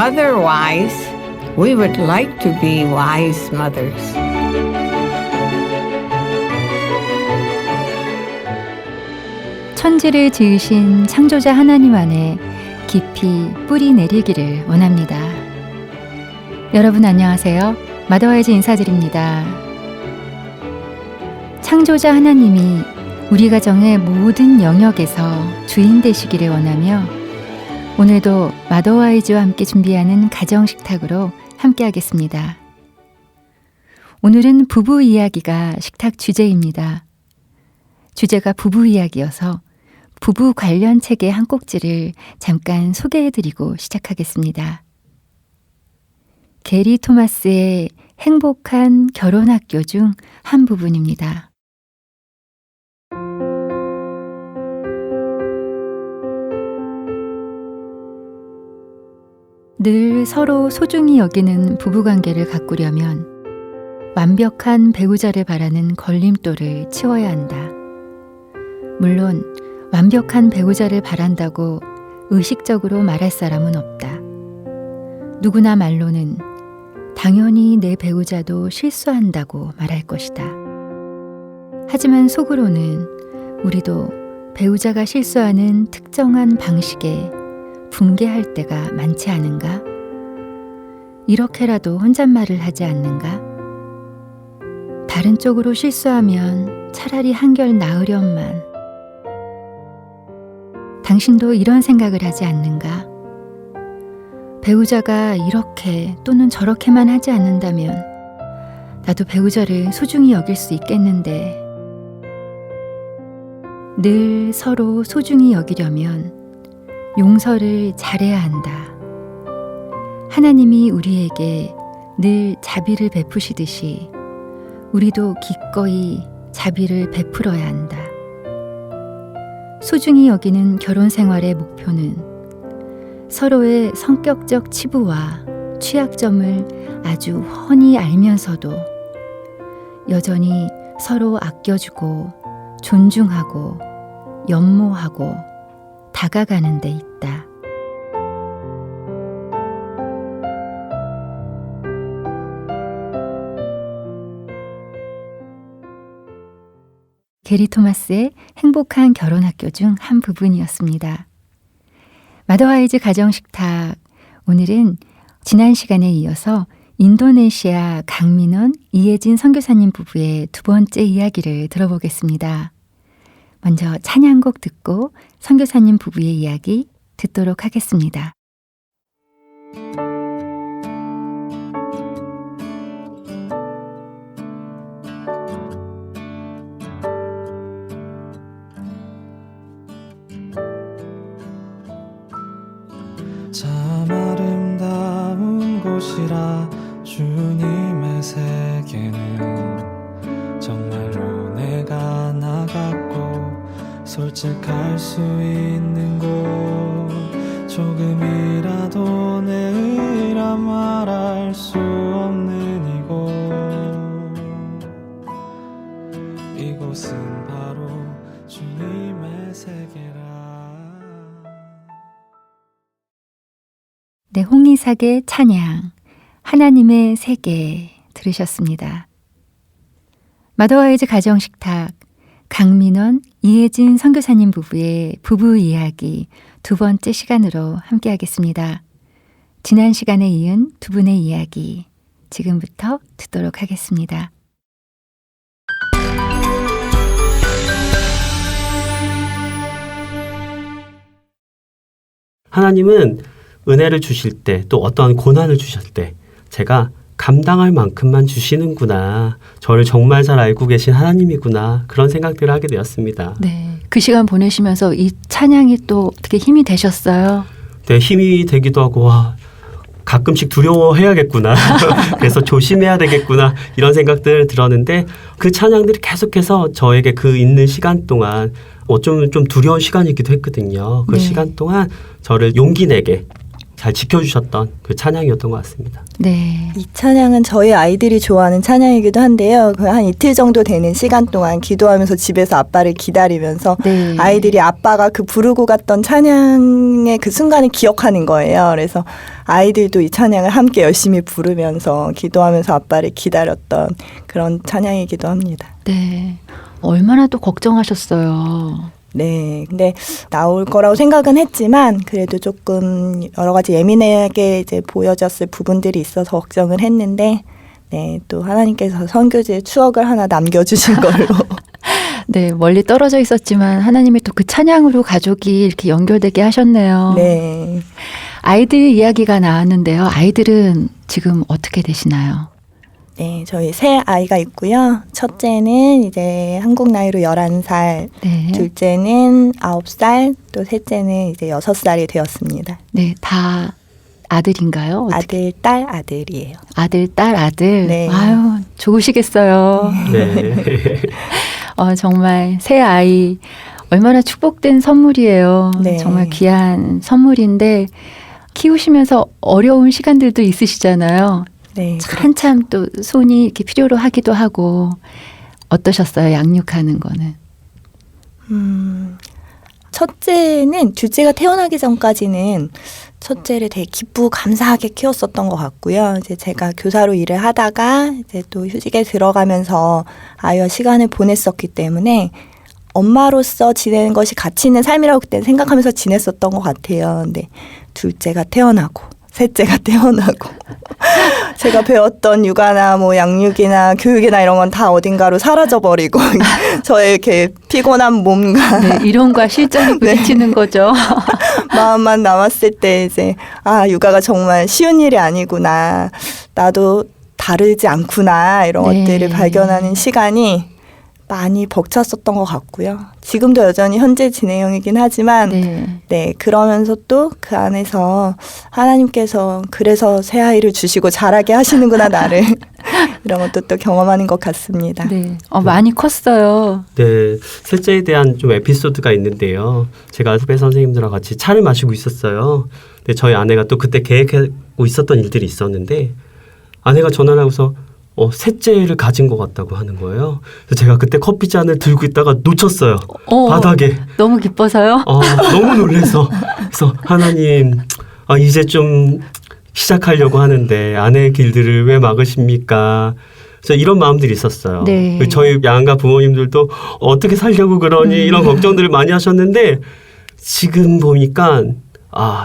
mother-wise, we would like to be wise mothers. 천지를 지으신 창조자 하나님 안에 깊이 뿌리 내리기를 원합니다. 여러분 안녕하세요. 마더와이즈 인사드립니다. 창조자 하나님이 우리 가정의 모든 영역에서 주인 되시기를 원하며 오늘도 마더와이즈와 함께 준비하는 가정식탁으로 함께 하겠습니다. 오늘은 부부 이야기가 식탁 주제입니다. 주제가 부부 이야기여서 부부 관련 책의 한 꼭지를 잠깐 소개해드리고 시작하겠습니다. 게리 토마스의 행복한 결혼학교 중 한 부분입니다. 늘 서로 소중히 여기는 부부관계를 가꾸려면 완벽한 배우자를 바라는 걸림돌을 치워야 한다. 물론 완벽한 배우자를 바란다고 의식적으로 말할 사람은 없다. 누구나 말로는 당연히 내 배우자도 실수한다고 말할 것이다. 하지만 속으로는 우리도 배우자가 실수하는 특정한 방식에 붕괴할 때가 많지 않은가? 이렇게라도 혼잣말을 하지 않는가? 다른 쪽으로 실수하면 차라리 한결 나으련만. 당신도 이런 생각을 하지 않는가? 배우자가 이렇게 또는 저렇게만 하지 않는다면 나도 배우자를 소중히 여길 수 있겠는데. 늘 서로 소중히 여기려면 용서를 잘해야 한다. 하나님이 우리에게 늘 자비를 베푸시듯이 우리도 기꺼이 자비를 베풀어야 한다. 소중히 여기는 결혼 생활의 목표는 서로의 성격적 치부와 취약점을 아주 훤히 알면서도 여전히 서로 아껴주고 존중하고 연모하고 다가가는 데 있다. 게리 토마스의 행복한 결혼학교 중 한 부분이었습니다. 마더와이즈 가정식탁, 오늘은 지난 시간에 이어서 인도네시아 강민원, 이혜진 선교사님 부부의 두 번째 이야기를 들어보겠습니다. 먼저 찬양곡 듣고 선교사님 부부의 이야기 듣도록 하겠습니다. 참 아름다운 곳이라 주님의 세계는 정말로 내가 나갔고 솔직할 수 있는 곳 조금이라도 내 의라 말할 수 없는 이곳은 바로 주님의 세계라. 네, 홍리삭의 찬양, 하나님의 세계 들으셨습니다. 마더와이즈 가정식탁, 강민원, 이혜진 선교사님 부부의 부부 이야기 두 번째 시간으로 함께하겠습니다. 지난 시간에 이은 두 분의 이야기 지금부터 듣도록 하겠습니다. 하나님은 은혜를 주실 때 또 어떠한 고난을 주실 때 제가 감당할 만큼만 주시는구나. 저를 정말 잘 알고 계신 하나님이구나. 그런 생각들을 하게 되었습니다. 네, 그 시간 보내시면서 이 찬양이 또 어떻게 힘이 되셨어요? 네, 힘이 되기도 하고 와, 가끔씩 두려워해야겠구나. 그래서 조심해야 되겠구나. 이런 생각들을 들었는데 그 찬양들이 계속해서 저에게 그 있는 시간 동안 좀 두려운 시간이기도 했거든요. 그 네. 시간 동안 저를 용기 내게 잘 지켜주셨던 그 찬양이었던 것 같습니다. 네. 이 찬양은 저희 아이들이 좋아하는 찬양이기도 한데요. 그 한 이틀 정도 되는 시간 동안 기도하면서 집에서 아빠를 기다리면서 네. 아이들이 아빠가 그 부르고 갔던 찬양의 그 순간을 기억하는 거예요. 그래서 아이들도 이 찬양을 함께 열심히 부르면서 기도하면서 아빠를 기다렸던 그런 찬양이기도 합니다. 네. 얼마나 또 걱정하셨어요. 네, 근데 나올 거라고 생각은 했지만 그래도 조금 여러 가지 예민하게 이제 보여졌을 부분들이 있어서 걱정을 했는데, 네, 또 하나님께서 선교지의 추억을 하나 남겨주신 걸로. 네, 멀리 떨어져 있었지만 하나님이 또 그 찬양으로 가족이 이렇게 연결되게 하셨네요. 네, 아이들 이야기가 나왔는데요. 아이들은 지금 어떻게 되시나요? 네, 저희 세 아이가 있고요. 첫째는 이제 한국 나이로 11살, 네. 둘째는 9살, 또 셋째는 이제 6살이 되었습니다. 네, 다 아들인가요? 아들, 딸, 아들이에요. 아들, 딸, 아들. 네. 아유, 좋으시겠어요. 네. 정말 새 아이 얼마나 축복된 선물이에요. 네. 정말 귀한 선물인데 키우시면서 어려운 시간들도 있으시잖아요. 네, 한참 또 손이 이렇게 필요로 하기도 하고 어떠셨어요? 양육하는 거는? 첫째는 둘째가 태어나기 전까지는 첫째를 되게 기쁘고 감사하게 키웠었던 것 같고요. 이제 제가 교사로 일을 하다가 이제 또 휴직에 들어가면서 아이와 시간을 보냈었기 때문에 엄마로서 지내는 것이 가치 있는 삶이라고 그때 생각하면서 지냈었던 것 같아요. 근데 둘째가 태어나고 셋째가 태어나고 제가 배웠던 육아나 뭐 양육이나 교육이나 이런 건 다 어딘가로 사라져버리고 저의 이렇게 피곤한 몸과 네, 이론과 실전이 부딪히는 거죠. 마음만 남았을 때 이제 육아가 정말 쉬운 일이 아니구나, 나도 다르지 않구나, 이런 네. 것들을 발견하는 시간이 많이 벅찼었던 것 같고요. 지금도 여전히 현재 진행형이긴 하지만 네. 그러면서 또 그 안에서 하나님께서 그래서 새 아이를 주시고 자라게 하시는구나 나를 이런 것도 또 경험하는 것 같습니다. 네. 많이 컸어요. 네, 셋째에 대한 좀 에피소드가 있는데요. 제가 후배 선생님들과 같이 차를 마시고 있었어요. 근데 저희 아내가 또 그때 계획하고 있었던 일들이 있었는데 아내가 전화를 하고서 셋째를 가진 것 같다고 하는 거예요. 그래서 제가 그때 커피잔을 들고 있다가 놓쳤어요. 바닥에. 너무 기뻐서요? 너무 놀라서. 그래서 하나님, 이제 좀 시작하려고 하는데 아내의 길들을 왜 막으십니까? 그래서 이런 마음들이 있었어요. 네. 저희 양가 부모님들도 어떻게 살려고 그러니 이런 걱정들을 많이 하셨는데 지금 보니까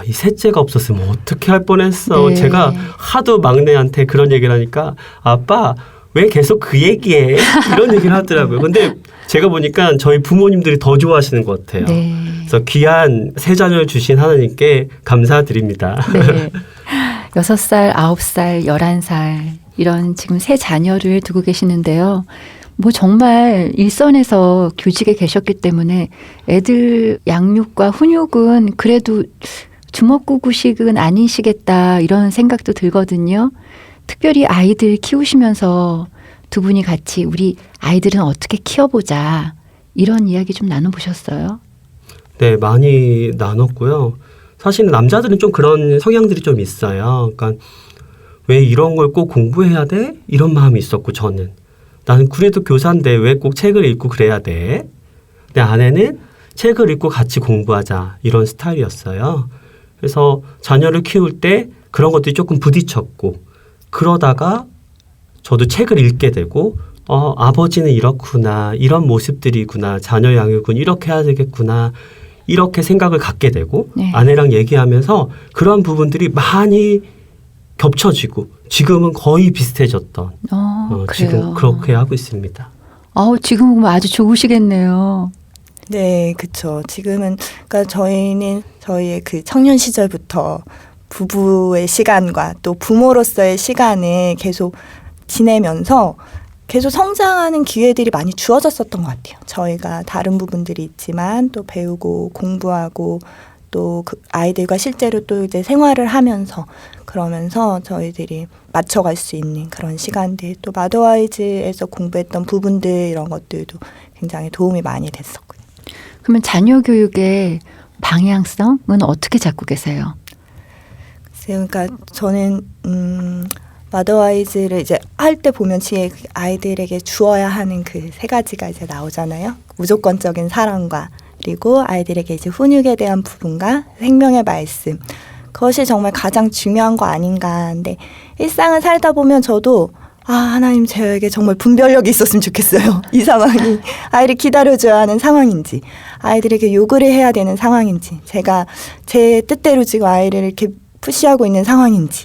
이 셋째가 없었으면 어떻게 할 뻔했어. 네. 제가 하도 막내한테 그런 얘기를 하니까 아빠 왜 계속 그 얘기해? 이런 얘기를 하더라고요. 근데 제가 보니까 저희 부모님들이 더 좋아하시는 것 같아요. 네. 그래서 귀한 세 자녀를 주신 하나님께 감사드립니다. 네. 6살, 9살, 11살 이런 지금 세 자녀를 두고 계시는데요. 뭐 정말 일선에서 교직에 계셨기 때문에 애들 양육과 훈육은 그래도 주먹구구식은 아니시겠다 이런 생각도 들거든요. 특별히 아이들 키우시면서 두 분이 같이 우리 아이들은 어떻게 키워보자 이런 이야기 좀 나눠보셨어요? 네, 많이 나눴고요. 사실 남자들은 좀 그런 성향들이 좀 있어요. 그러니까 왜 이런 걸 꼭 공부해야 돼? 이런 마음이 있었고 저는. 나는 그래도 교사인데 왜 꼭 책을 읽고 그래야 돼? 내 아내는 책을 읽고 같이 공부하자 이런 스타일이었어요. 그래서 자녀를 키울 때 그런 것들이 조금 부딪혔고 그러다가 저도 책을 읽게 되고 아버지는 이렇구나, 이런 모습들이구나, 자녀 양육은 이렇게 해야 되겠구나 이렇게 생각을 갖게 되고 네. 아내랑 얘기하면서 그런 부분들이 많이 겹쳐지고 지금은 거의 비슷해졌던 지금 그렇게 하고 있습니다. 지금은 아주 좋으시겠네요. 네, 그렇죠. 지금은 그러니까 저희는 저희의 그 청년 시절부터 부부의 시간과 또 부모로서의 시간을 계속 지내면서 계속 성장하는 기회들이 많이 주어졌었던 것 같아요. 저희가 다른 부분들이 있지만 또 배우고 공부하고 또 그 아이들과 실제로 또 이제 생활을 하면서 그러면서 저희들이 맞춰갈 수 있는 그런 시간들, 또 마더와이즈에서 공부했던 부분들 이런 것들도 굉장히 도움이 많이 됐었고요. 그러면 자녀 교육의 방향성은 어떻게 잡고 계세요? 그러니까 저는 마더와이즈를 이제 할 때 보면 뒤에 아이들에게 주어야 하는 그 세 가지가 이제 나오잖아요. 무조건적인 사랑과 그리고 아이들에게 이제 훈육에 대한 부분과 생명의 말씀. 그것이 정말 가장 중요한 거 아닌가. 근데 일상을 살다 보면 저도 하나님 저에게 정말 분별력이 있었으면 좋겠어요. 이 상황이 아이를 기다려줘야 하는 상황인지 아이들에게 요구를 해야 되는 상황인지 제가 제 뜻대로 지금 아이를 이렇게 푸시하고 있는 상황인지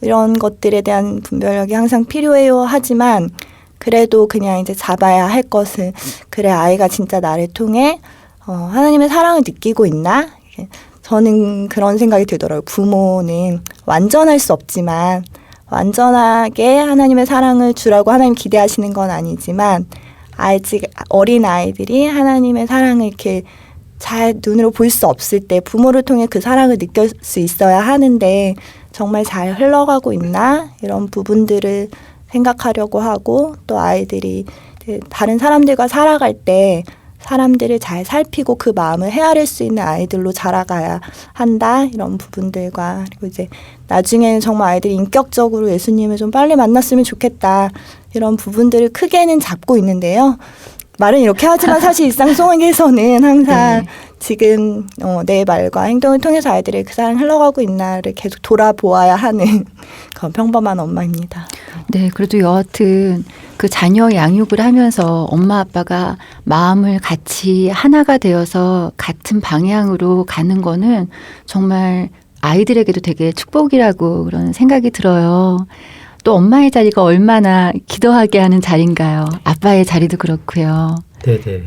이런 것들에 대한 분별력이 항상 필요해요. 하지만 그래도 그냥 이제 잡아야 할 것은 그래 아이가 진짜 나를 통해 하나님의 사랑을 느끼고 있나? 저는 그런 생각이 들더라고요. 부모는 완전할 수 없지만 완전하게 하나님의 사랑을 주라고 하나님 기대하시는 건 아니지만 아직 어린 아이들이 하나님의 사랑을 이렇게 잘 눈으로 볼 수 없을 때 부모를 통해 그 사랑을 느낄 수 있어야 하는데 정말 잘 흘러가고 있나 이런 부분들을 생각하려고 하고 또 아이들이 다른 사람들과 살아갈 때 사람들을 잘 살피고 그 마음을 헤아릴 수 있는 아이들로 자라가야 한다 이런 부분들과 그리고 이제 나중에는 정말 아이들이 인격적으로 예수님을 좀 빨리 만났으면 좋겠다 이런 부분들을 크게는 잡고 있는데요. 말은 이렇게 하지만 사실 일상 속에서는 항상 네. 지금 내 말과 행동을 통해서 아이들이 그 사랑 흘러가고 있나를 계속 돌아보아야 하는 그런 평범한 엄마입니다. 네, 그래도 여하튼 그 자녀 양육을 하면서 엄마 아빠가 마음을 같이 하나가 되어서 같은 방향으로 가는 거는 정말 아이들에게도 되게 축복이라고 그런 생각이 들어요. 또 엄마의 자리가 얼마나 기도하게 하는 자리인가요? 아빠의 자리도 그렇고요. 네네.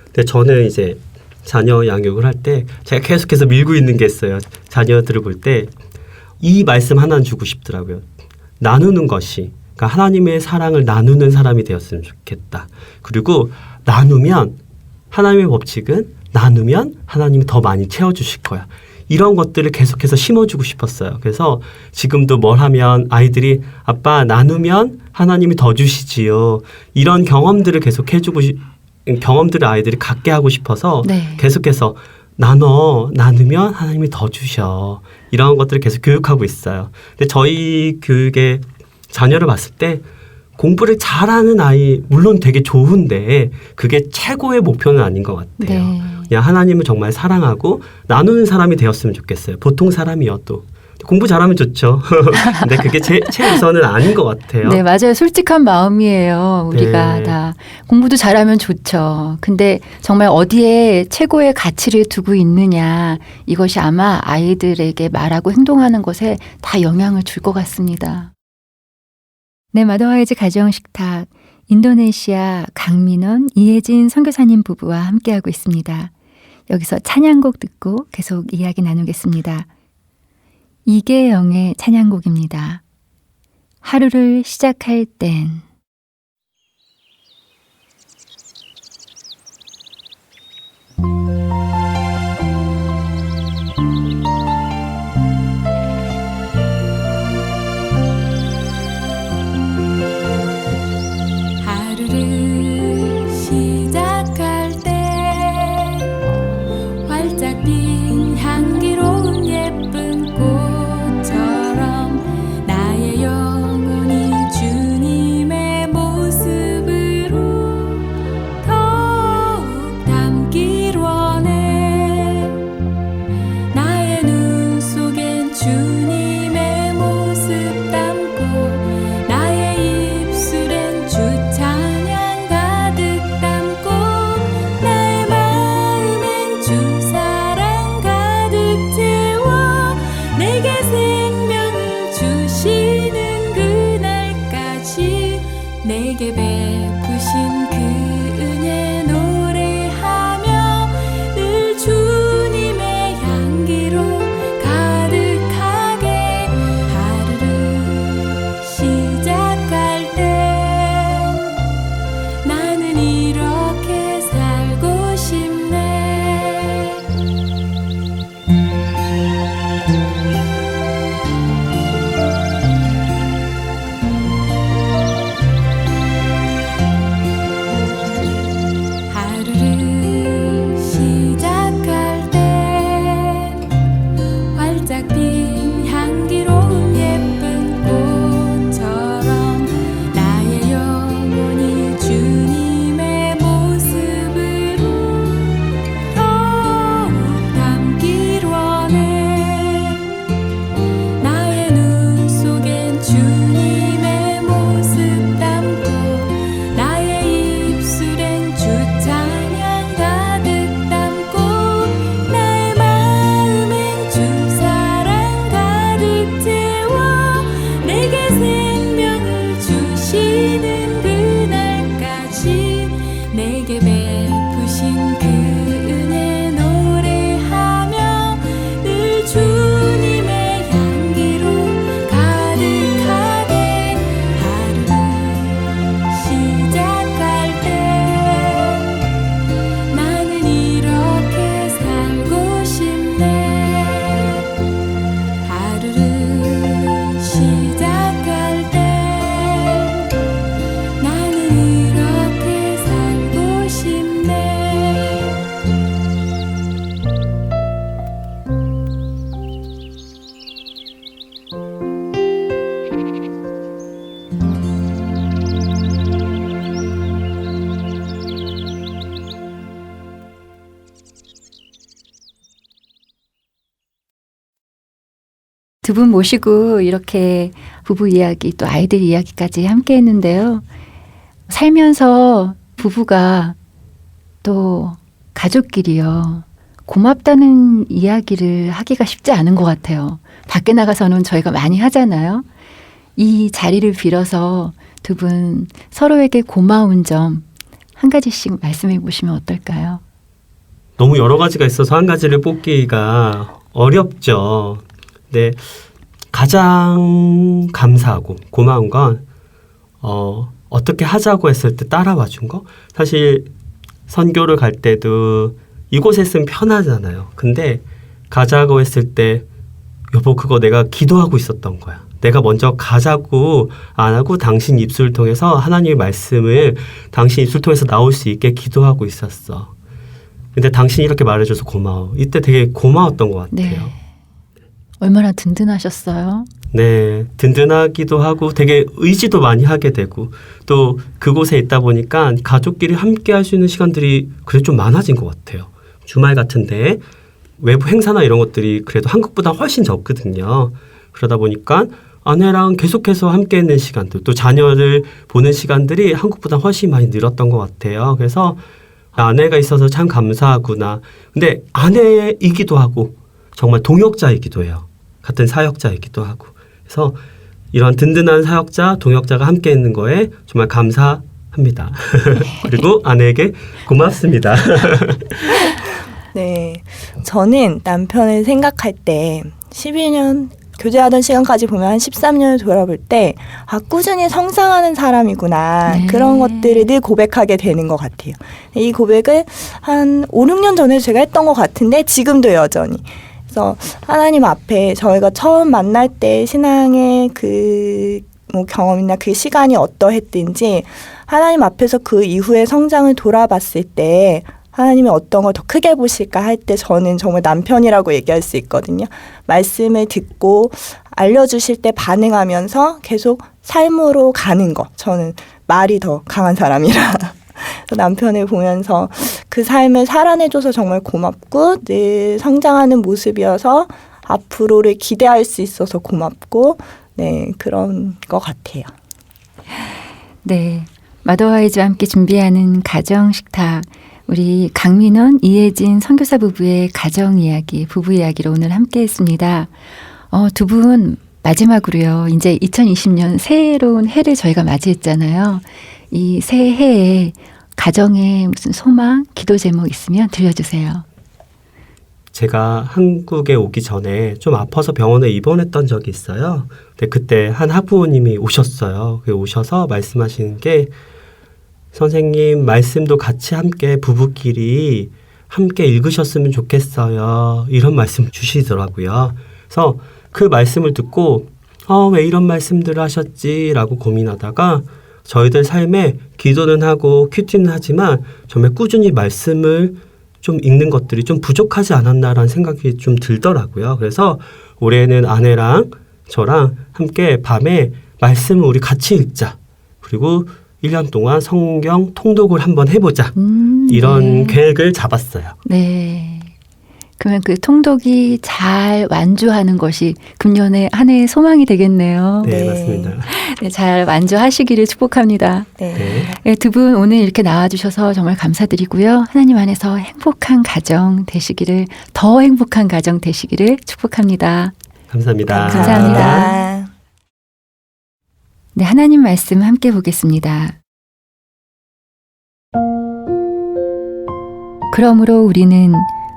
근데 저는 이제 자녀 양육을 할 때 제가 계속해서 밀고 있는 게 있어요. 자녀들을 볼 때 이 말씀 하나는 주고 싶더라고요. 나누는 것이 그러니까 하나님의 사랑을 나누는 사람이 되었으면 좋겠다. 그리고 나누면 하나님의 법칙은 나누면 하나님이 더 많이 채워주실 거야. 이런 것들을 계속해서 심어주고 싶었어요. 그래서 지금도 뭘 하면 아이들이 아빠 나누면 하나님이 더 주시지요. 이런 경험들을 계속 해주고 경험들을 아이들이 갖게 하고 싶어서 네. 계속해서 나누면 하나님이 더 주셔. 이런 것들을 계속 교육하고 있어요. 근데 저희 교육의 자녀를 봤을 때 공부를 잘하는 아이 물론 되게 좋은데 그게 최고의 목표는 아닌 것 같아요. 네. 그냥 하나님을 정말 사랑하고 나누는 사람이 되었으면 좋겠어요. 보통 사람이어도. 공부 잘하면 좋죠. 근데 그게 최우선은 아닌 것 같아요. 네, 맞아요. 솔직한 마음이에요. 우리가 네. 다 공부도 잘하면 좋죠. 근데 정말 어디에 최고의 가치를 두고 있느냐 이것이 아마 아이들에게 말하고 행동하는 것에 다 영향을 줄 것 같습니다. 네, 마더와이즈 가정식탁 인도네시아 강민원, 이혜진 선교사님 부부와 함께하고 있습니다. 여기서 찬양곡 듣고 계속 이야기 나누겠습니다. 이계영의 찬양곡입니다. 하루를 시작할 땐 하루를 시작할 때 활짝 핀 향기로운 예쁜 꽃처럼 나의 영혼이 주님의 모습으로 더욱 닮길 원해. 나의 눈 속엔 주님의 모습 담고 나의 입술엔 주 찬양 가득 담고 나의 마음엔 주 사랑 가득 채워 내게 생명을 주시는 그날까지 내게 베푸신 그 은혜 노래하며 늘 주님의 향기로 가득하게 하루를 시작할 때 나는 이렇게 살고 싶네. 두 분 모시고 이렇게 부부 이야기 또 아이들 이야기까지 함께 했는데요. 살면서 부부가 또 가족끼리요. 고맙다는 이야기를 하기가 쉽지 않은 것 같아요. 밖에 나가서는 저희가 많이 하잖아요. 이 자리를 빌어서 두 분 서로에게 고마운 점 한 가지씩 말씀해 보시면 어떨까요? 너무 여러 가지가 있어서 한 가지를 뽑기가 어렵죠. 근데 가장 감사하고 고마운 건 어떻게 하자고 했을 때 따라와 준 거. 사실 선교를 갈 때도 이곳에 있으면 편하잖아요. 근데 가자고 했을 때 여보 그거 내가 기도하고 있었던 거야. 내가 먼저 가자고 안 하고 당신 입술을 통해서 하나님의 말씀을 당신 입술 통해서 나올 수 있게 기도하고 있었어. 근데 당신이 이렇게 말해줘서 고마워. 이때 되게 고마웠던 것 같아요. 네. 얼마나 든든하셨어요? 네, 든든하기도 하고 되게 의지도 많이 하게 되고 또 그곳에 있다 보니까 가족끼리 함께 할 수 있는 시간들이 그래도 좀 많아진 것 같아요. 주말 같은데 외부 행사나 이런 것들이 그래도 한국보다 훨씬 적거든요. 그러다 보니까 아내랑 계속해서 함께 있는 시간들 또 자녀를 보는 시간들이 한국보다 훨씬 많이 늘었던 것 같아요. 그래서 아내가 있어서 참 감사하구나. 근데 아내이기도 하고 정말 동역자이기도 해요. 같은 사역자이기도 하고. 그래서 이런 든든한 사역자, 동역자가 함께 있는 거에 정말 감사합니다. 그리고 아내에게 고맙습니다. 네, 저는 남편을 생각할 때 12년 교제하던 시간까지 보면 한 13년을 돌아볼 때 꾸준히 성장하는 사람이구나. 네. 그런 것들을 늘 고백하게 되는 것 같아요. 이 고백을 한 5, 6년 전에 제가 했던 것 같은데 지금도 여전히. 그래서 하나님 앞에 저희가 처음 만날 때 신앙의 그 경험이나 그 시간이 어떠했든지 하나님 앞에서 그 이후의 성장을 돌아봤을 때 하나님이 어떤 걸 더 크게 보실까 할 때 저는 정말 남편이라고 얘기할 수 있거든요. 말씀을 듣고 알려주실 때 반응하면서 계속 삶으로 가는 거. 저는 말이 더 강한 사람이라 남편을 보면서 그 삶을 살아내줘서 정말 고맙고 늘 성장하는 모습이어서 앞으로를 기대할 수 있어서 고맙고 네 그런 것 같아요. 네, 마더와이즈와 함께 준비하는 가정식탁 우리 강민원, 이혜진 선교사 부부의 가정 이야기, 부부 이야기로 오늘 함께했습니다. 두 분 마지막으로요. 이제 2020년 새로운 해를 저희가 맞이했잖아요. 이 새해에 가정에 무슨 소망, 기도 제목 있으면 들려주세요. 제가 한국에 오기 전에 좀 아파서 병원에 입원했던 적이 있어요. 근데 그때 한 학부모님이 오셨어요. 오셔서 말씀하시는 게 선생님 말씀도 같이 함께 부부끼리 함께 읽으셨으면 좋겠어요. 이런 말씀 주시더라고요. 그래서 그 말씀을 듣고 왜 이런 말씀들을 하셨지라고 고민하다가 저희들 삶에 기도는 하고 큐티는 하지만 정말 꾸준히 말씀을 좀 읽는 것들이 좀 부족하지 않았나라는 생각이 좀 들더라고요. 그래서 올해는 아내랑 저랑 함께 밤에 말씀을 우리 같이 읽자. 그리고 1년 동안 성경 통독을 한번 해보자. 이런 계획을 잡았어요. 네. 그러면 그 통독이 잘 완주하는 것이 금년에 한 해의 소망이 되겠네요. 네, 네. 맞습니다. 네, 잘 완주하시기를 축복합니다. 네. 네. 네, 두 분 오늘 이렇게 나와주셔서 정말 감사드리고요. 하나님 안에서 행복한 가정 되시기를, 더 행복한 가정 되시기를 축복합니다. 감사합니다. 감사합니다. 네, 하나님 말씀 함께 보겠습니다. 그러므로 우리는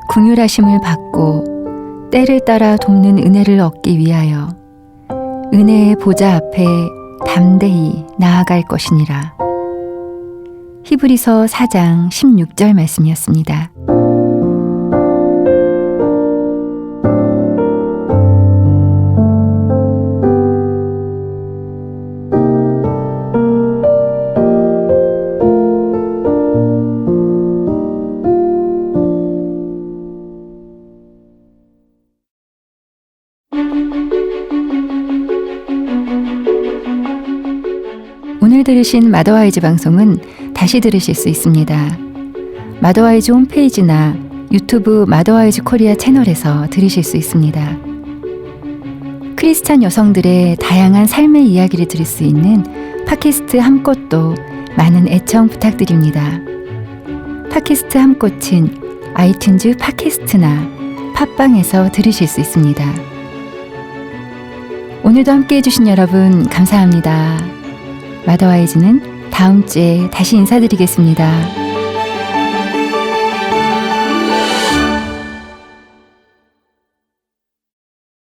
긍휼하심을 받고 때를 따라 돕는 은혜를 얻기 위하여 은혜의 보좌 앞에 담대히 나아갈 것이니라. 히브리서 4장 16절 말씀이었습니다. 오늘 들으신 마더와이즈 방송은 다시 들으실 수 있습니다. 마더와이즈 홈페이지나 유튜브 마더와이즈 코리아 채널에서 들으실 수 있습니다. 크리스찬 여성들의 다양한 삶의 이야기를 들을 수 있는 팟캐스트 함꽃도 많은 애청 부탁드립니다. 팟캐스트 함꽃은 아이튠즈 팟캐스트나 팟빵에서 들으실 수 있습니다. 오늘도 함께 해주신 여러분 감사합니다. 마더와이즈는 다음 주에 다시 인사드리겠습니다.